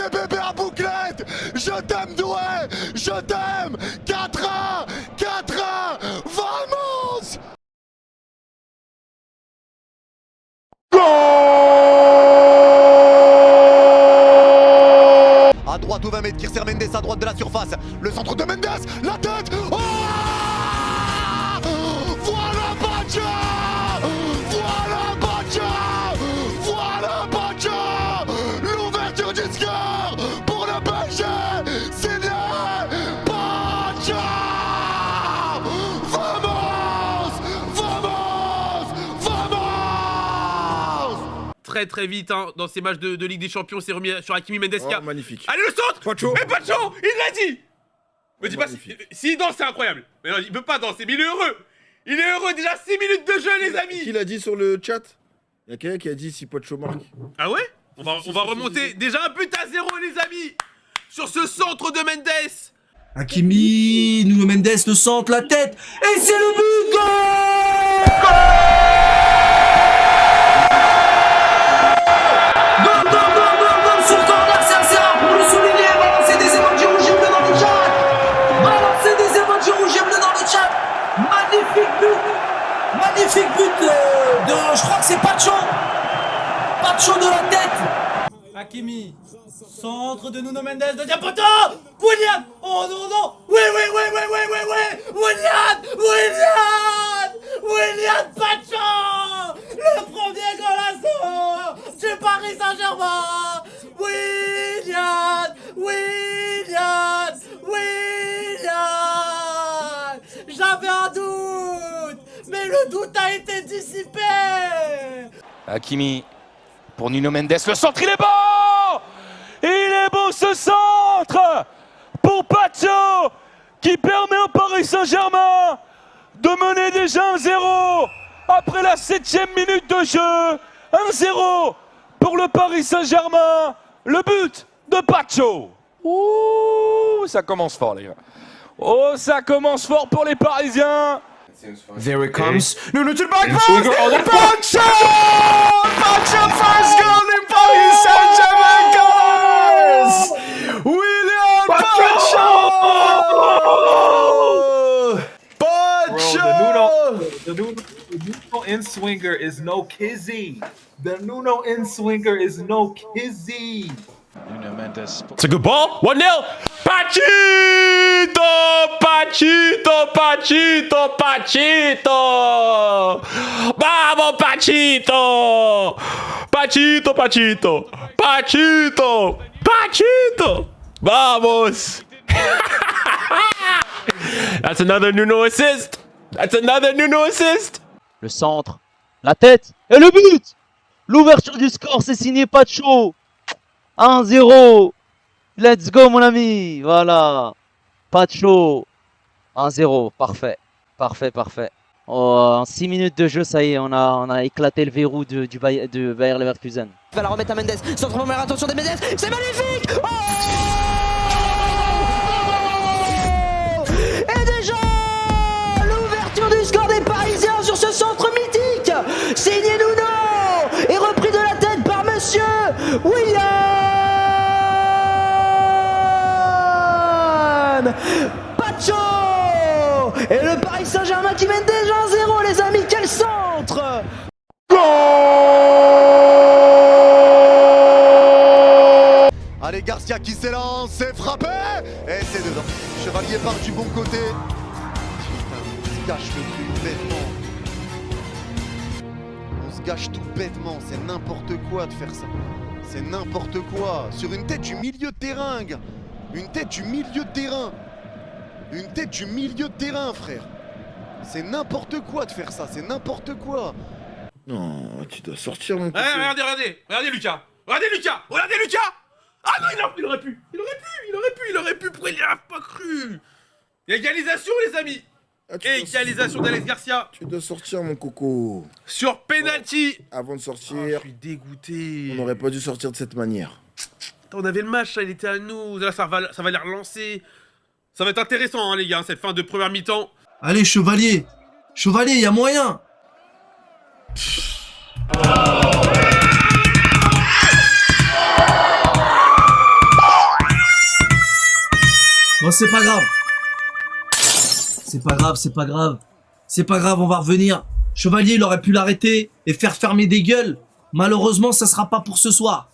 tes bébés à bouclette. Je t'aime Douai, je t'aime. 4-1, 4-1, vamos. À droite au 20 mètres, Kirser Mendes à droite de la surface. Le centre de Mendes, la tête. Oh, voilà Bacha. Voilà Bacha. Voilà Bacha. L'ouverture du score pour le PSG. Signé Bacha. Vamos. Vamos. Vamos. Très très vite hein, dans ces matchs de Ligue des Champions, c'est remis sur Hakimi Mendes. Oh, magnifique. Allez le centre. Pacho. Et Pacho, il l'a dit. Me dis pas s'il danse, c'est incroyable. Mais non, il peut pas danser, mais il est heureux. Il est heureux, déjà 6 minutes de jeu les amis. Qui l'a dit sur le chat? Il y a quelqu'un qui a dit si Pacho marque. Ah ouais? On va remonter déjà un but à 0 les amis. Sur ce centre de Mendes. Hakimi, Nuno Mendes, le centre, la tête, et c'est le but. Goal! Sur corner, c'est assez rare pour le souligner. Balancer des émojis rouges et bleus dans le chat. Balancer des émojis rouges et bleus dans le chat. Magnifique but. Magnifique but de, je crois que c'est Pacho. Pacho de la tête. Hakimi, centre de Nuno Mendes, deuxième poteau. Willian. Oh non, non. Oui. Willian Pacho. Le premier goal à sort du Paris Saint-Germain. Willian. J'avais un doute, mais le doute a été dissipé. Hakimi pour Nuno Mendes, le centre il est bon. Il est beau ce centre pour Pacho qui permet au Paris Saint-Germain de mener déjà 1-0 après la 7e minute de jeu. 1-0 pour le Paris Saint-Germain, le but de Pacho. Ouh, ça commence fort les gars. Oh, ça commence fort pour les Parisiens. There it comes. Nuno to the back post. Pacho! Pacho first goal in Paris Saint-Germain goals! William Pacho! Pacho! The Nuno in-swinger is no kizzy. The Nuno in-swinger is no kizzy. Nuno Mendes. It's a good ball. 1-0. Pachito! Vamos, Pachito! Vamos! That's another Nuno assist. Le centre, la tête et le but. L'ouverture du score, c'est signé Pacho. 1-0. Let's go mon ami. Voilà. Pacho. 1-0. Parfait. Oh, en 6 minutes de jeu, ça y est, on a éclaté le verrou de Bayer Leverkusen. Il va la remettre à Mendes. Centre première, attention des Mendes. C'est magnifique. Oh, et déjà l'ouverture du score des Parisiens sur ce centre mythique. Signé Nuno et repris de la tête par monsieur William Pacho. Et le Paris Saint-Germain qui mène déjà 1-0 les amis. Quel centre! Allez, Garcia qui s'élance, c'est frappé. Et c'est dedans. Chevalier part du bon côté. Putain, on se gâche le truc bêtement. On se gâche tout bêtement. C'est n'importe quoi de faire ça. C'est n'importe quoi. Sur une tête du milieu de terrain, gars. Une tête du milieu de terrain. Une tête du milieu de terrain, frère. C'est n'importe quoi de faire ça. C'est n'importe quoi. Non, tu dois sortir mon Ouais, regardez Lucas. Regardez Lucas. Ah non, il aurait pu. Pourquoi il n'y a pas cru? Égalisation les amis. Égalisation d'Alex Garcia. Tu dois sortir mon coco. Sur penalty. Avant de sortir, Je suis dégoûté. on n'aurait pas dû sortir de cette manière. On avait le match, il était à nous. Là, ça va les relancer. Ça va être intéressant, hein, les gars, cette fin de première mi-temps. Allez, Chevalier, il y a moyen. Bon, c'est pas grave. C'est pas grave, c'est pas grave. C'est pas grave, on va revenir. Chevalier, il aurait pu l'arrêter et faire fermer des gueules. Malheureusement, ça sera pas pour ce soir.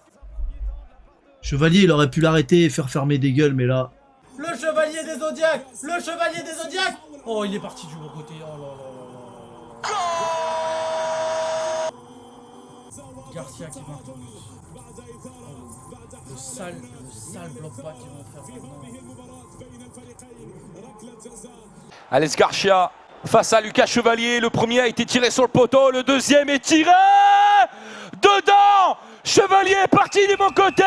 Chevalier, il aurait pu l'arrêter et faire fermer des gueules, mais là... Le chevalier des Zodiacs! Le chevalier des Zodiacs! Oh, il est parti du bon côté. Oh là là là là. Garcia qui marque le but. Le sale bloc pas qu'ils vont faire maintenant. Alex Garcia face à Lucas Chevalier. Le premier a été tiré sur le poteau. Le deuxième est tiré dedans. Chevalier est parti du bon côté.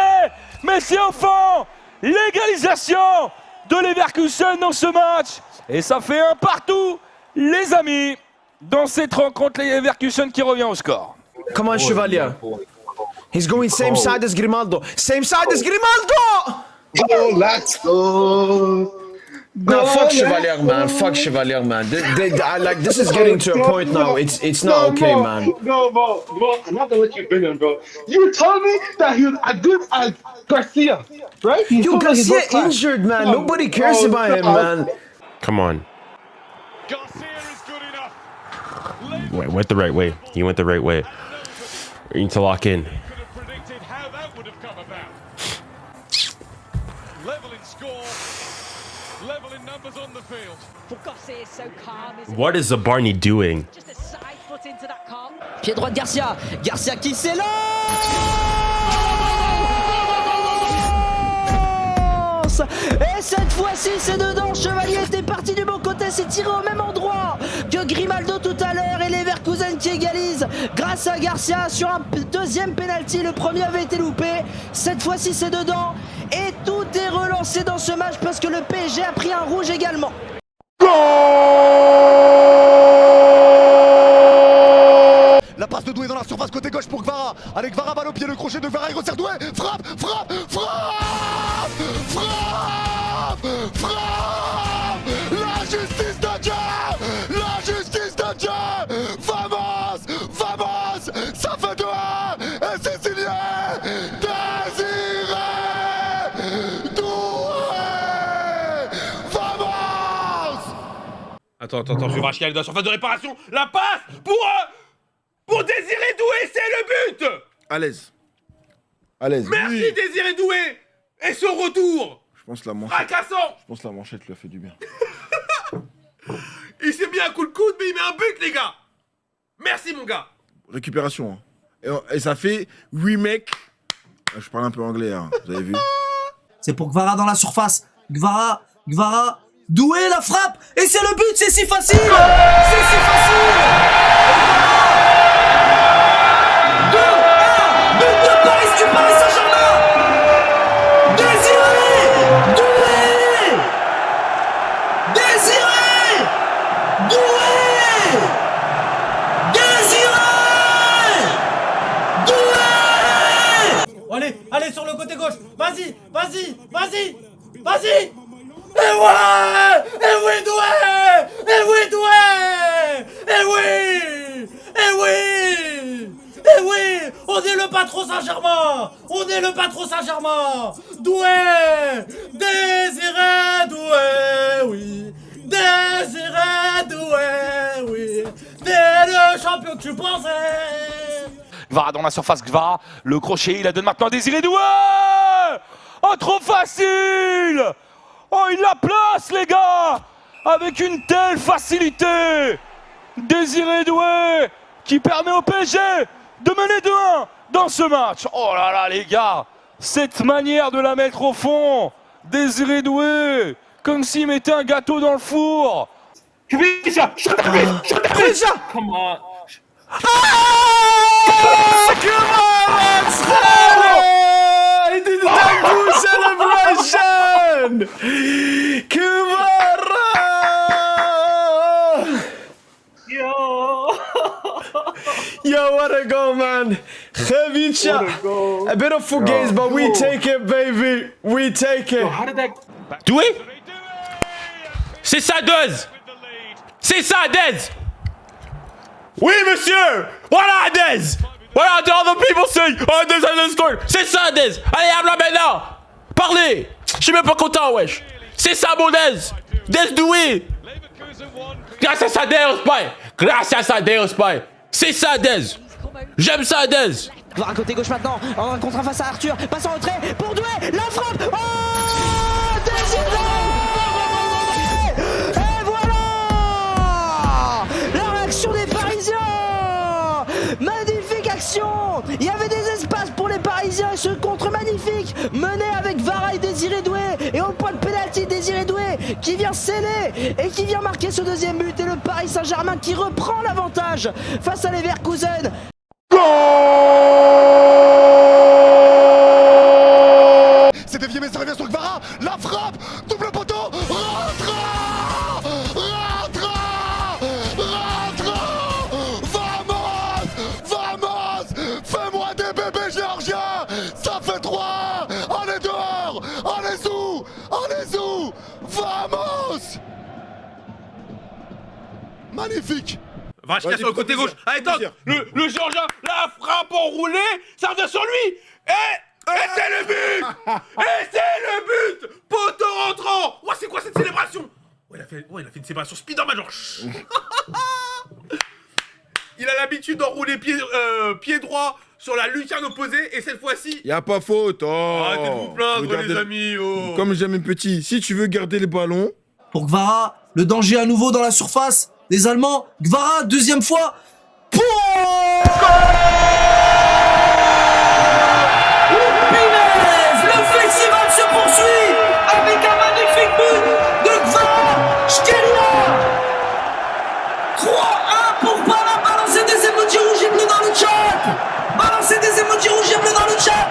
Mais c'est au fond. L'égalisation de Leverkusen dans ce match. Et ça fait un partout, les amis. Dans cette rencontre, Leverkusen qui revient au score. Come on, Chevalier. He's going same side as Grimaldo. Same side as Grimaldo! Oh, let's go. No, fuck Chevalier, man. Fuck Chevalier, man. Like, this is getting to a point now. It's not okay, man. No, bro. I'm not gonna let you bring him, bro. You told me that he was as good as Garcia, right? Yo, Garcia injured, man. Nobody cares about him, man. Come on. Went the right way. He went the right way. You need to lock in. What is Zabarni doing? Pied droit de Garcia. Garcia qui s'élance. Et cette fois-ci, c'est dedans. Chevalier était parti du bon côté, c'est tiré au même endroit que Grimaldo tout à l'heure. Et Leverkusen qui égalise grâce à Garcia sur un deuxième penalty. Le premier avait été loupé. Cette fois-ci, c'est dedans. Et tout est relancé dans ce match parce que le PSG a pris un rouge également. La passe de Doué dans la surface côté gauche pour Gvara. Avec Gvara, balle au pied, le crochet de Gvara, il resserre Doué. Frappe. La justice de Dieu. Vamos. Ça fait 2-1. Et c'est signé. Désiré Doué. Vamos. Attends, je vais voir Chial dans la surface de réparation. La passe pour Désiré Doué, c'est le but. À l'aise. Merci Oui. Désiré Doué. Et son retour Je pense la manchette lui a fait du bien. Il s'est mis un coup de coude, mais il met un but, les gars. Merci, mon gars. Récupération. Hein. Et ça fait remake. Je parle un peu anglais, hein. Vous avez vu? C'est pour Gvara dans la surface. Gvara. Doué la frappe. Et c'est le but, c'est si facile. C'est si facile. But de Paris du Paris Saint-Germain. Désiré Doué. Allez sur le côté gauche. Vas-y. Et oui, Doué. On est le patron Saint-Germain. Doué. Désiré Doué, oui. Désiré Doué, oui. T'es le champion que tu pensais. Gvara dans la surface, Gvara, le crochet, il la donne maintenant à Désiré Doué. Oh, trop facile. Oh, il la place, les gars, avec une telle facilité. Désiré Doué qui permet au PSG de mener 2-1 dans ce match. Oh là là, les gars, cette manière de la mettre au fond. Désiré Doué, comme s'il mettait un gâteau dans le four. Come on. He did the Dangu celebration! Kumara! Yo, what a goal, man! Khavicha! A bit of fugazi, but we take it, baby! We take it! How did that... Doué? C'est ça, Dez! C'est ça, Dez! Oui, monsieur! Voilà, Dez! Voilà, all the people say, oh, Dez has scored! C'est ça, Dez! Allez, habla maintenant! Parlez! Je suis même pas content, wesh! C'est ça, mon Dez. Dez doué. Gracias a Deus, pai. Gracias a Deus, pai. C'est ça, Dez. J'aime ça, Dez. Voir à côté gauche maintenant, en contre face à Arthur, passe en retrait pour Doué, la frappe. Oh, Désiré. Et voilà la réaction des Parisiens. Magnifique action. Il y avait des espaces pour les Parisiens et ce contre magnifique mené avec Vara et Désiré Doué et au point de pénalty Désiré Doué qui vient sceller et qui vient marquer ce deuxième but et le Paris Saint-Germain qui reprend l'avantage face à Leverkusen. C'est dévié mais ça revient sur Kvara. La frappe, double poteau. Rentre. Vamos. Fais-moi des bébés géorgiens. Ça fait 3. On est dehors. On est où? Vamos. Magnifique. Vachka sur le côté gauche. Allez, attends, le Géorgien, la frappe enroulée, ça revient sur lui. Et c'est le but. Poteau rentrant. Oh, c'est quoi cette célébration? Il a fait une célébration Spider-Man, genre. Il a l'habitude d'enrouler pied droit sur la lucarne opposée et cette fois-ci... Y'a pas faute. Arrêtez de vous plaindre, les amis. Oh. Comme j'aime mes petits, si tu veux garder les ballons... Pour Kvara, le danger à nouveau dans la surface des Allemands. Kvara, deuxième fois. Pouh, le festival se poursuit avec un magnifique but de Kvara Skelia. 3-1 pour Kvara. Balancez des émojis rouges et bleus dans le chat. Balancez des émojis rouges et bleus dans le chat.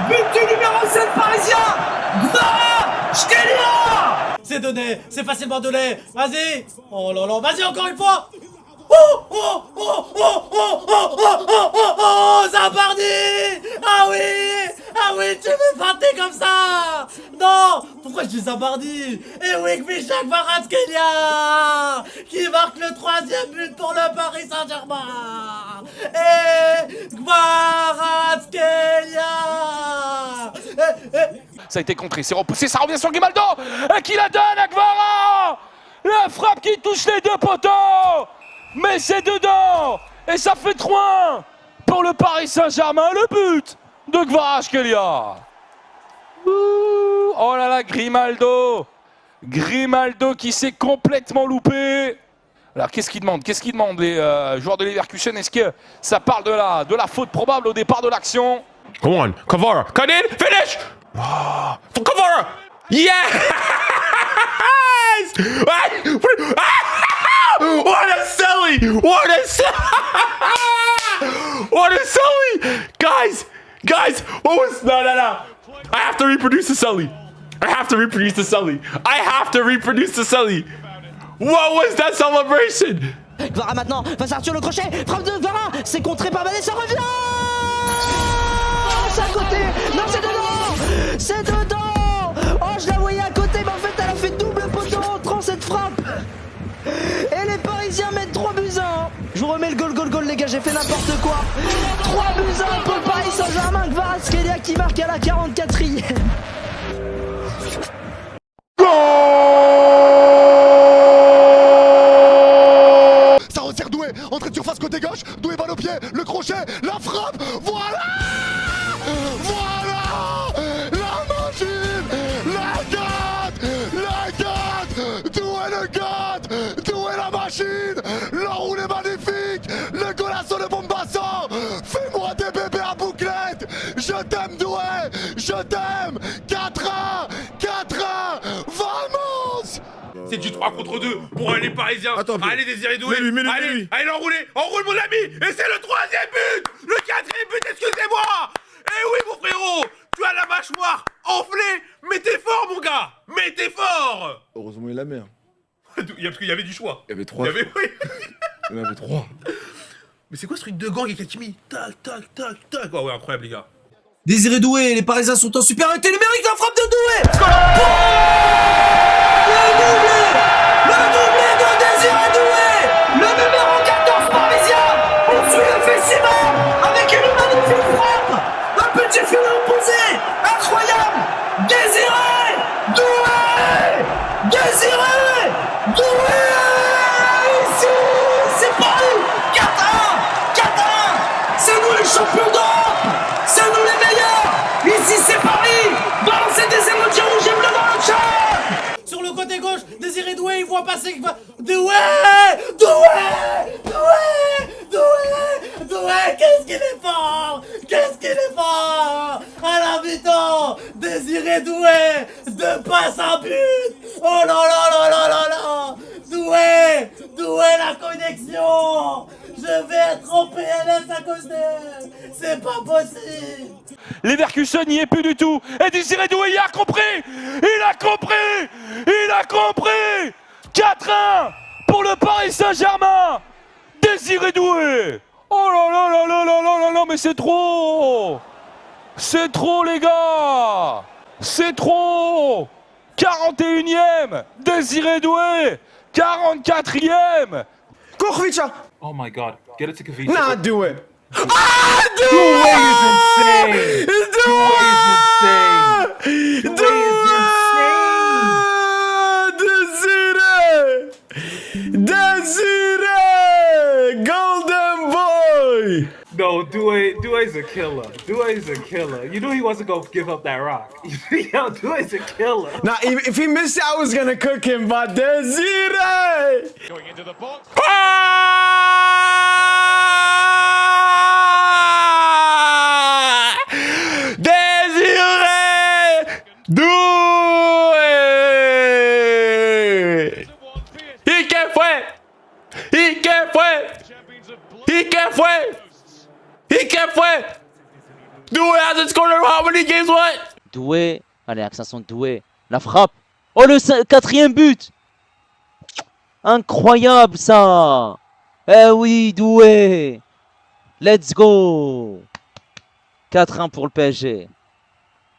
But du numéro 7 parisien, Kvara Skelia. C'est donné, c'est facilement donné. Vas-y. Oh là là, vas-y encore une fois. Oh, Zabardi. Ah oui, tu veux feinter comme ça. Non, pourquoi je dis Zabardi? Et oui, Michak Kvaratskhelia qui marque le 3e but pour le Paris Saint-Germain. Et Kvaratskhelia. Ça a été contré, c'est repoussé, ça revient sur Grimaldo. Et qui la donne à Kvara. La frappe qui touche les deux poteaux. Mais c'est dedans. Et ça fait 3-1 pour le Paris Saint-Germain. Le but de Kvaratskhelia. Oh là là, Grimaldo qui s'est complètement loupé. Alors qu'est-ce qu'il demande les joueurs de Leverkusen? Est-ce que ça parle de la faute probable au départ de l'action? Come on, Kvara, cut in, finish! Oh, for Kvara! Yes! What a silly! What a silly! Guys! What was... No. I have to reproduce the silly. What was that celebration? Kvara maintenant, face à Arthur, le crochet, frappe de Kvara, c'est contré par Mané, ça revient. C'est à côté, non c'est dedans. Oh, je la voyais à côté, mais en fait elle a fait double poteau rentrant cette frappe. Et les Parisiens mettent 3-1. Je vous remets le goal les gars, j'ai fait n'importe quoi. 3-1 pour le Paris Saint-Germain, Kvaratskhelia qui marque à la 44e. Ça resserre Doué, entrée de surface côté gauche, Doué balle au pied, le crochet, la frappe, voilà. La machine, la gâte, Doué la machine, l'enroulé magnifique, le golasso de Bombassan, fais-moi des bébés à bouclette, je t'aime Doué, je t'aime, 4-1, vamos. C'est du 3 contre 2 pour les Parisiens. Attends, allez, Désiré Doué. Mets-lui. Allez, enroule mon ami. Et c'est le 3e but. Le 4e but, excusez-moi. Eh oui, mon frérot. Tu as la mâchoire enflée. Mais t'es fort, mon gars. Mais t'es fort. Heureusement, il la met. Parce qu'il y avait du choix. Il y avait 3. Il y avait 3. Mais c'est quoi ce truc de gang avec Hakimi? Tac. Oh ouais, incroyable, les gars. Désiré Doué, les Parisiens sont en supériorité numérique, la frappe de Doué. Le doublé de Désiré Doué, le numéro 14 parisien, on suit le festival avec une magnifique frappe, un petit filet opposé, incroyable, Désiré Doué. champions d'Europe. C'est nous les meilleurs. Ici c'est Paris. Balancez des émotions rouges et bleues dans le chat. Sur le côté gauche, Désiré Doué, il voit passer. Doué, qu'est-ce qu'il est fort. Qu'est-ce qu'il est fort. À la mi-temps, Désiré Doué, 2 passes à but. Oh là là là là là là. Doué, la connexion. Je vais être en PLS à cause d'elle. C'est pas possible. Leverkusen n'y est plus du tout. Et Désiré Doué, il a compris. Il a compris. Il a compris. 4-1 pour le Paris Saint-Germain. Désiré Doué. Oh là là là là là là là là, mais c'est trop. C'est trop, les gars. C'est trop. 41e. Désiré Doué. 44e. Go, Khvicha. Oh my god, get it to Kavita. Nah, do it. Doué is insane. Doué is insane. Désiré, Golden Boy. No, Doué's a killer. Doué's a killer. You knew he wasn't gonna give up that rock. Yo, Doué's a killer. Now, if he missed it, I was gonna cook him, but Désiré. Going into the box. Désiré Doué. ¿Y qué fue? ¿Y qué fue? ¿Y qué fue? ¿Y qué fue? Doué hasn't scored in how many games? What? Doué. Allez, accent Doué. La frappe. Oh, le 4e but. Incroyable ça. Eh oui, Doué. Let's go. 4-1 pour le PSG.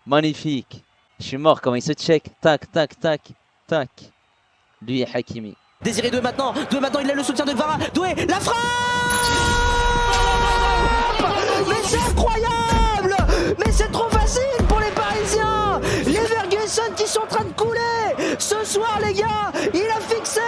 Magnifique. Je suis mort comment il se check. Tac, tac, tac, tac. Lui et Hakimi. Désiré Doué maintenant, il a le soutien de Kvara. Doué, la frappe. Mais c'est incroyable. Mais c'est trop facile pour les Parisiens. Les Leverkusen qui sont en train de couler. Ce soir les gars, il a fixé,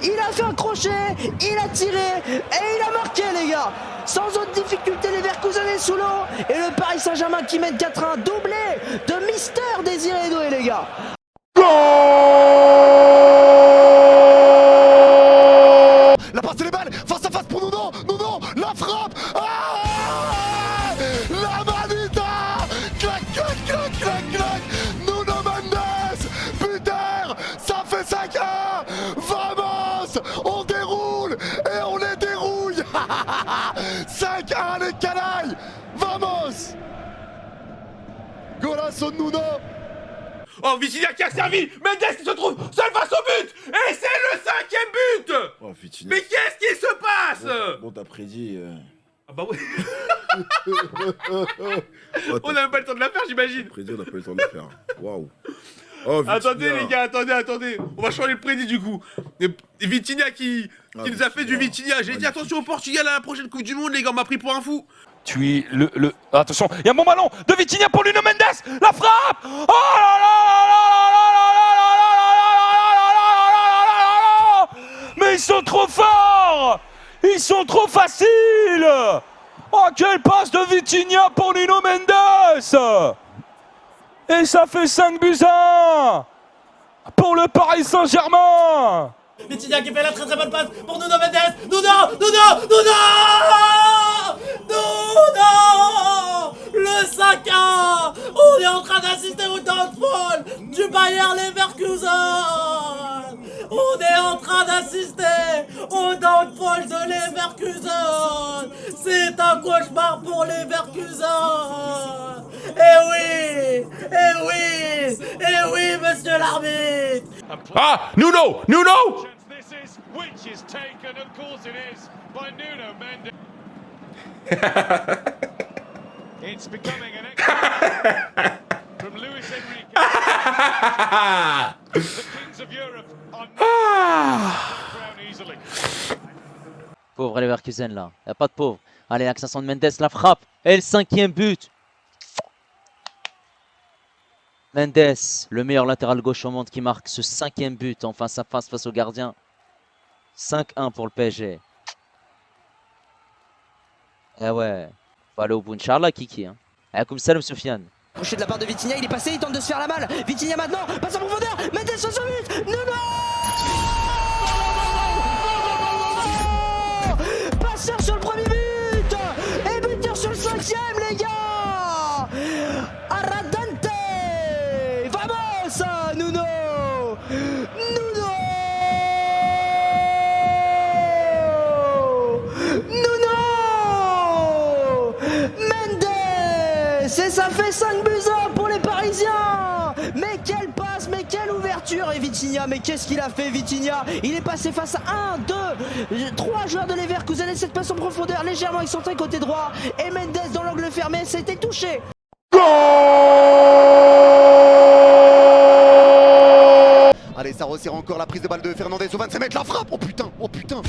il a fait un crochet, il a tiré et il a marqué les gars. Sans autre difficulté, les Leverkusen est sous l'eau. Et le Paris Saint-Germain qui mène 4-1, doublé de Mister Désiré Doué les gars. La passe et les balles, face à face pour Nuno. Nuno, la frappe. Ah, la manita. Clac, clac, clac, clac, clac. Nuno Mendes. Putain, ça fait 5-1. Vamos, on déroule et on les dérouille. 5-1 les canailles. Vamos. Golasso de Nuno. Oh, Vitinha qui a servi. Mendes qui se trouve seul face au but. Et c'est le 5e but. Oh, Vitinha. Mais qu'est-ce qui se passe? Bon, t'as prédit. Ah bah oui. On n'a même pas le temps de la faire, j'imagine. Prédit, on n'a pas eu le temps de le faire. Waouh. Oh, Vitinha. Attendez les gars, attendez. On va changer le prédit du coup. Vitinha qui nous a fait du Vitinha. J'ai dit attention au Portugal à la prochaine Coupe du Monde, les gars, on m'a pris pour un fou. Tu es le... Attention, il y a un bon ballon de Vitinha pour Nuno Mendes. La frappe. Oh là là là. Mais ils sont trop forts. Ils sont trop faciles. Oh, quelle passe de Vitinha pour Nuno Mendes. Et ça fait 5-1 pour le Paris Saint-Germain. Vitinha qui fait la très très bonne passe pour Nuno Mendes. Nuno. Le 5-1. On est en train d'assister au downfall du Bayer Leverkusen. On est en train d'assister au downfall de Leverkusen. C'est un cauchemar pour Leverkusen. Eh oui, monsieur l'arbitre. Ah, Nuno. Which is taken, of course it is, by Nuno Mendes. It's becoming an excellent from Luis Enrique. The kings of Europe are not crown easily. Pauvre Leverkusen là. Y a pas de pauvre. Allez, l'accent de Mendes, la frappe. Et le 5e but. Mendes, le meilleur latéral gauche au monde qui marque ce 5e but en face à face au gardien. 5-1 pour le PSG. Eh ouais. Faut aller au bout, Inch'Allah, Kiki. Hein. Comme Salam Sofiane. Crochet de la part de Vitinha, il est passé, il tente de se faire la malle. Vitinha maintenant, passe en profondeur, Mendes sur son but. Non, non. Passeur sur le premier but et buteur sur le 5e, les gars. Aradante. Vamos, Nuno. Nuno. Nuno. Mendes. Et ça fait 5 buts pour les Parisiens. Mais quelle passe, mais quelle ouverture. Et Vitinha, mais qu'est-ce qu'il a fait Vitinha? Il est passé face à 1, 2, 3 joueurs de Leverkusen et cette passe en profondeur légèrement excentrée côté droit. Et Mendes dans l'angle fermé, c'était touché. Allez, ça resserre encore la prise de balle de Fernandez au 25 mètres, la frappe. Oh putain, oh putain.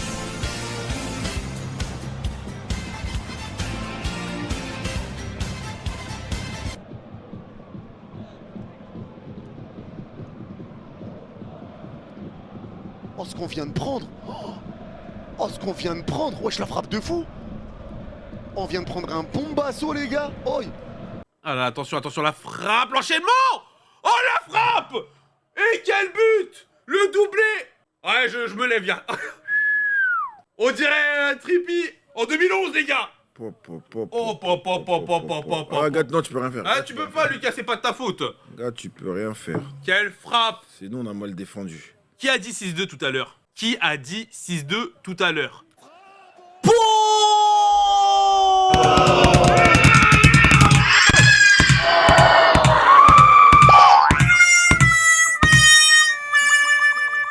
Oh, ce qu'on vient de prendre. Oh, ce qu'on vient de prendre. Wesh, la frappe de fou. On vient de prendre un bombasso, les gars. Oi. Ah là, attention, attention, la frappe, l'enchaînement. Oh, la frappe. Et quel but. Le doublé. Ouais, je me lève, viens. On dirait Trippi en 2011, les gars. Oh, Ah, gars, non, tu peux rien faire. Ah, tu peux pas, Lucas, c'est pas de ta faute. Gars, tu peux rien faire. Quelle frappe. C'est nous, on a mal défendu. Qui a dit 6-2 tout à l'heure? Qui a dit 6-2 tout à l'heure?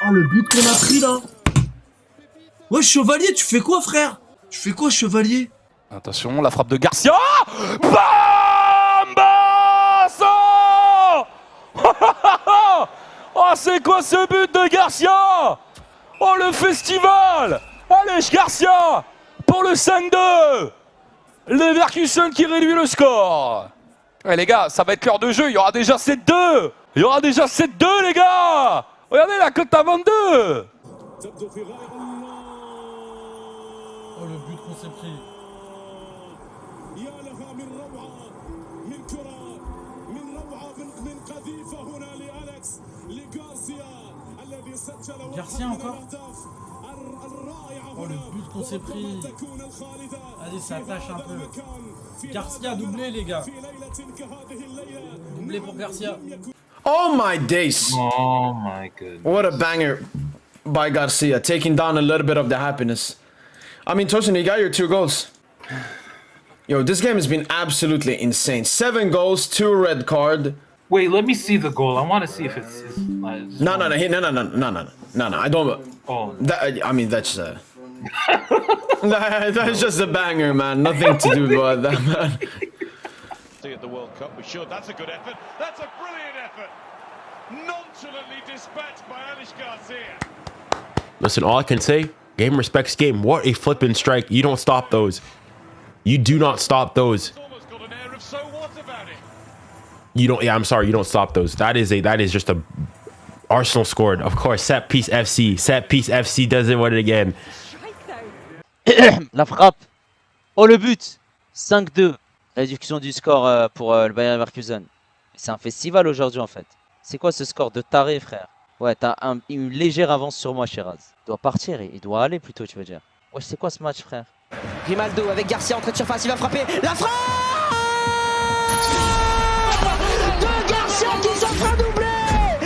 Oh, le but qu'on a pris là. Ouais, Chevalier, tu fais quoi, frère? Tu fais quoi, Chevalier? Attention, la frappe de Garcia. Bambasso. Oh, c'est quoi ce but de Garcia? Oh, le festival. Allez, Garcia pour le 5-2. Leverkusen qui réduit le score. Ouais, les gars, ça va être l'heure de jeu. Il y aura déjà 7-2. Il y aura déjà 7-2, les gars. Regardez la cote à 22. Oh, le but qu'on s'est pris. Garcia encore. Oh, le but qu'on s'est pris. Allez, ça attache un peu. Garcia doublé, les gars. Doublé pour Garcia. Oh my days. Oh my goodness. What a banger by Garcia, taking down a little bit of the happiness. I mean, Tosin, you got your 2 goals. Yo, this game has been absolutely insane. 7 goals, 2 red card. Wait, let me see the goal. I want to see if it's. No, I don't. Oh. I mean, that's that's just a banger, man. Nothing to do about that, man. At the World Cup, we should. That's a good effort. That's a brilliant effort. Nonchalantly dispatched by Alish Garcia. Listen, all I can say, game respects game. What a flipping strike. You don't stop those. You do not stop those. It's almost got an air of so what about it? You don't, yeah, I'm sorry, you don't stop those. That is just a Arsenal scored. Of course, Set Piece FC. Set Piece FC does it again. La frappe. Oh, le but. 5-2. Réduction du score pour le Bayer Leverkusen. C'est un festival aujourd'hui en fait. C'est quoi ce score de taré, frère? Ouais, t'as une légère avance sur moi, Shiraz. Il doit partir, il doit aller plutôt, tu veux dire. Ouais, c'est quoi ce match, frère? Grimaldo avec Garcia, entrée de surface, il va frapper. La frappe de Garcia qui s'offre un doublé.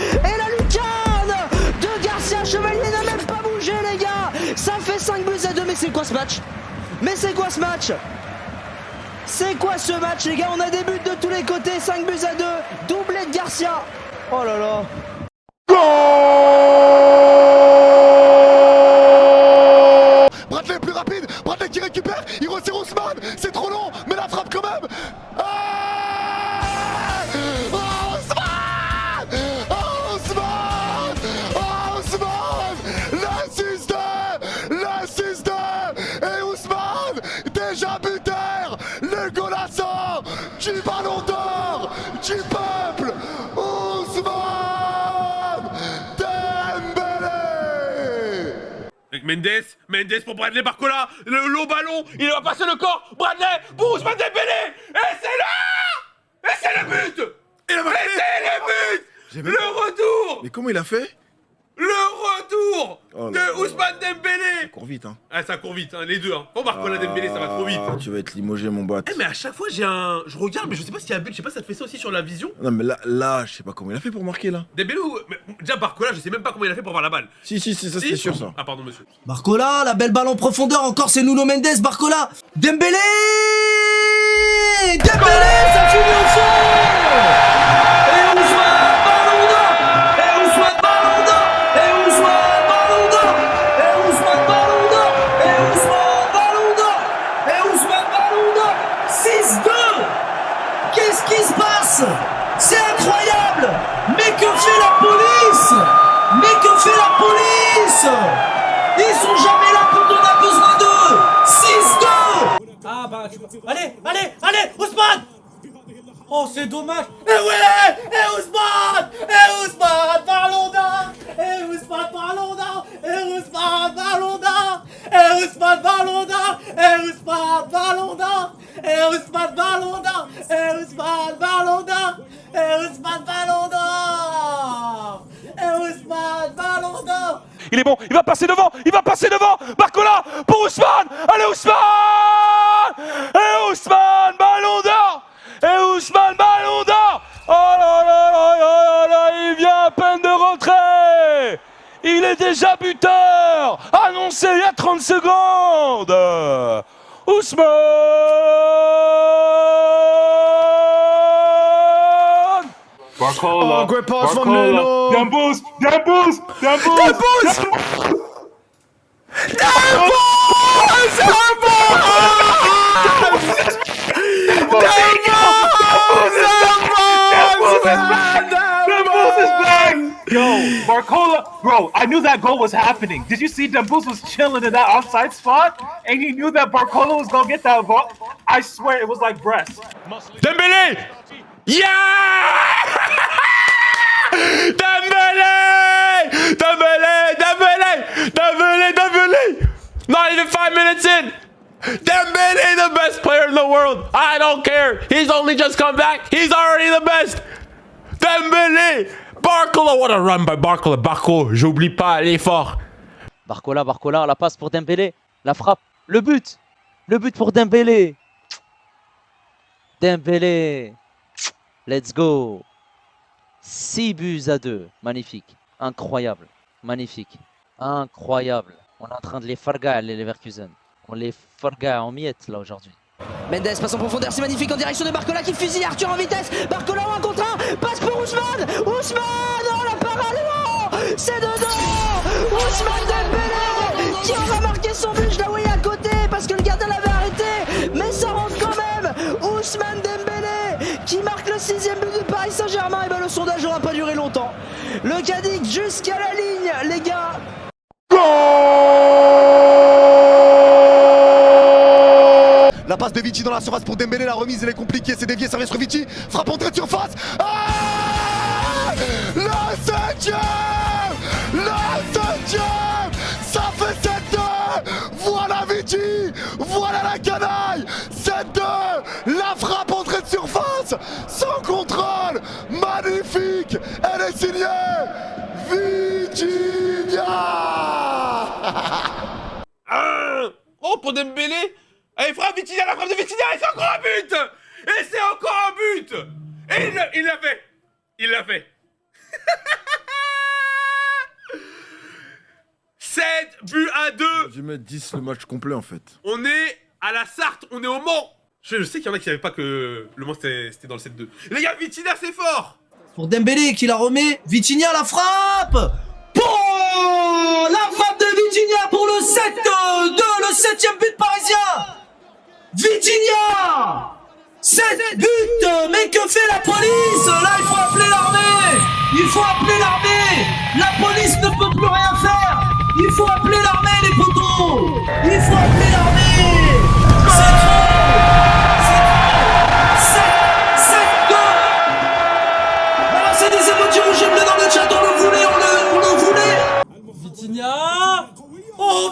Et la lucarne de Garcia. Chevalier n'a même pas bougé, les gars. Ça fait 5-2. Mais c'est quoi ce match? Mais c'est quoi ce match? C'est quoi ce match, les gars? On a des buts de tous les côtés, 5-2, doublé de Garcia. Oh là là. Bradley plus rapide, Bradley qui récupère, il resserre Ousmane, c'est trop long, mais la frappe quand même. Ah, oh, Ousmane, oh, Ousmane, oh, Ousmane, le 6-2, et Ousmane, déjà buteur, le golassant du ballon d'or, du peuple, Ousmane Dembélé. Avec Mendes pour Bradley Barcola, le long ballon, il va passer le corps, Bradley, pour Ousmane Dembélé, et c'est là. Et c'est le but. Il a marqué. Et c'est le but. Le retour. Mais comment il a fait? Le retour Oh là de là. Ousmane Dembélé. Ça court vite, hein. Ah, ça court vite, hein, les deux. Hein. Quand Barcola Dembélé, ça va trop vite. Tu vas être limogé, mon bot. Eh, mais à chaque fois, je regarde, mais je sais pas s'il y a un but. Je sais pas si ça te fait ça aussi sur la vision. Non, mais là, je sais pas comment il a fait pour marquer, là. Dembélé ou. Mais, déjà, Barcola, je sais même pas comment il a fait pour avoir la balle. Si, ça c'était sûr, ça. Ah, pardon, monsieur. Barcola, la belle balle en profondeur, encore c'est Nuno Mendes, Barcola, Dembélé, ça finit au fond. Et Ousmane Ballon d'Or, et Ousmane Ballon d'Or, et Ousmane Ballon d'Or, et Ousmane Ballon d'Or, et Ousmane Ballon d'Or, et Ousmane Ballon d'Or, 6-2. Qu'est-ce qui se passe? C'est incroyable. Mais que fait la police? Mais que fait la police? Ils sont jamais là quand on a besoin d'eux. 6-2. Ah bah tu... Allez, Ousmane. Oh c'est dommage. Eh ouais, Ousmane Ballon d'Or, Ousmane Ballon d'Or, Ousmane Ballon d'Or, Ousmane Ballon d'Or, Ousmane Ballon d'Or, Ousmane Ballon d'Or, Ousmane Ballon d'Or, Ousmane Ballon d'Or, Ousmane Ballon d'Or. Il est bon, il va passer devant, Barcola pour Ousmane. Allez Ousmane. Et Ousmane Ballon d'Or. Et Ousmane Ballon d'Or. Oh là là là là là, il vient à peine de rentrer. Il est déjà buteur, annoncé il y a 30 secondes. Ousmane. Oh, great pass from Nuno. Dembus! Yo, Barcola, bro, I knew that goal was happening. Did you see Dembus was chilling in that offside spot? And he knew that Barcola was gonna get that ball? I swear it was like breast. Dembélé! Yeah! Dembélé! Not even 5 minutes in! Dembélé, the best player in the world! I don't care! He's only just come back! He's already the best! Dembélé! Barcola, what a run by Barcola! Barco, j'oublie pas l'effort! Barcola, la passe pour Dembélé, la frappe, le but pour Dembélé. Dembélé, let's go. 6-2, magnifique, incroyable, magnifique, incroyable. On est en train de les farga, les Leverkusen. On les farga en miettes là aujourd'hui. Mendes passe en profondeur, c'est magnifique en direction de Barcola qui fusille Arthur en vitesse. Barcola en 1 contre 1, passe pour Ousmane. Oh la parade, oh, c'est dedans. Ousmane Dembélé qui aura marqué son but, je l'ai envoyé à côté parce que le gardien l'avait arrêté, mais ça rentre quand même. Ousmane Dembélé qui marque le 6e but du Paris Saint-Germain. Et ben le sondage n'aura pas duré longtemps. Le Cadic jusqu'à la ligne, les gars. La passe de Vici dans la surface pour Dembélé, la remise elle est compliquée, c'est dévié, ça reste sur Vici, frappe entrée de surface. Ah, le 7e, ça fait 7-2. Voilà Vici, voilà la canaille, 7-2, la frappe entrée de surface, sans contrôle, magnifique, elle est signée Vitinha. Oh, pour Dembélé. Allez, frappe Vitinha, la frappe de Vitinha, et c'est encore un but. Et c'est encore un but. Et il l'a fait. Il l'a fait. 7-2. Je vais mettre 10 le match complet, en fait. On est à la Sarthe, on est au Mans. Je sais qu'il y en a qui savaient pas que le Mans c'était dans le 7-2. Les gars, Vitinha, c'est fort. Pour Dembélé qui la remet, Vitinha la frappe. Oh, la frappe de Vitinha pour le 7-2, le 7e but parisien. Vitinha, 7 buts, mais que fait la police? Là, il faut appeler l'armée. La police ne peut plus rien faire. Il faut appeler l'armée, les potos. Il faut appeler l'armée. C'est trop. 7-2. Balancez des émotions rouges et bleues dans le chat. On le voulait. Vitinha. Oh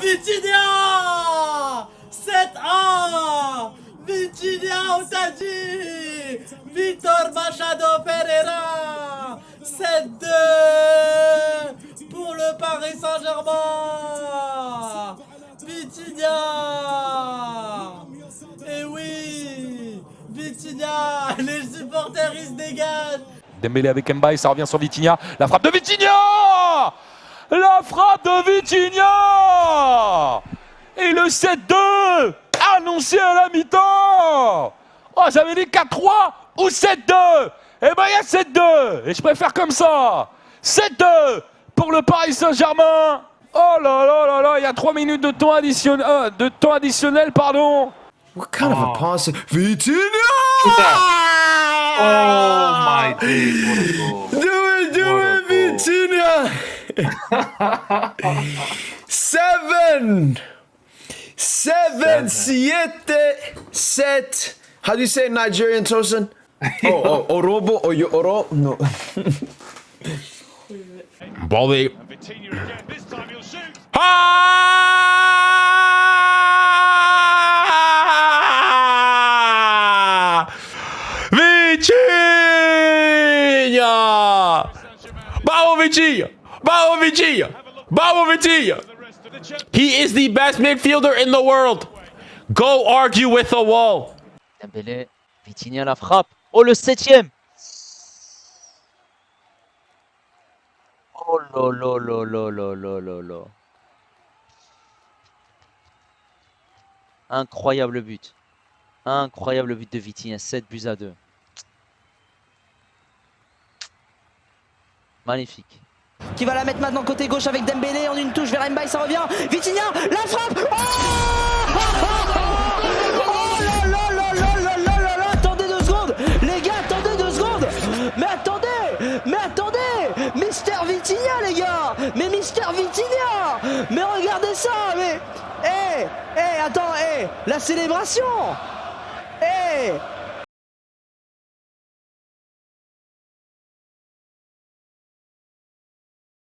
Saint-Germain. Vitinha. Et oui, Vitinha. Les supporters, ils se dégagent. Dembélé avec Mbaye, ça revient sur Vitinha. La frappe de Vitinha. La frappe de Vitinha. Et le 7-2 annoncé à la mi-temps. Oh, j'avais dit 4-3 ou 7-2. Eh ben, il y a 7-2. Et je préfère comme ça. 7-2 pour le Paris Saint-Germain. Oh là là là là, il y a 3 minutes de temps additionnel, pardon. What kind of a pass? Vitinha! Oh my days, what a goal. Do it, Vitinha! 7, 7. How do you say Nigerian, Tosin? Orobo or Oro? No. Volley. Vitinha! Bravo Vitinha! Bravo Vitinha! Bravo Vitinha! He is the best midfielder in the world. Go argue with a wall. Dembélé, Vitinha la frappe. Oh, le 7e. Oh là là là là là là là là. Incroyable but. Incroyable but de Vitinha, 7-2. Magnifique. Qui va la mettre maintenant côté gauche avec Dembélé en une touche vers Mbaye, ça revient. Vitinha, la frappe. Oh là là là là là là là là. Attendez 2 secondes, les gars, attendez 2 secondes. Mais attendez, Mister Vitinha, les gars. Mais Mister Vitinha. Mais regardez ça, mais attends, la célébration.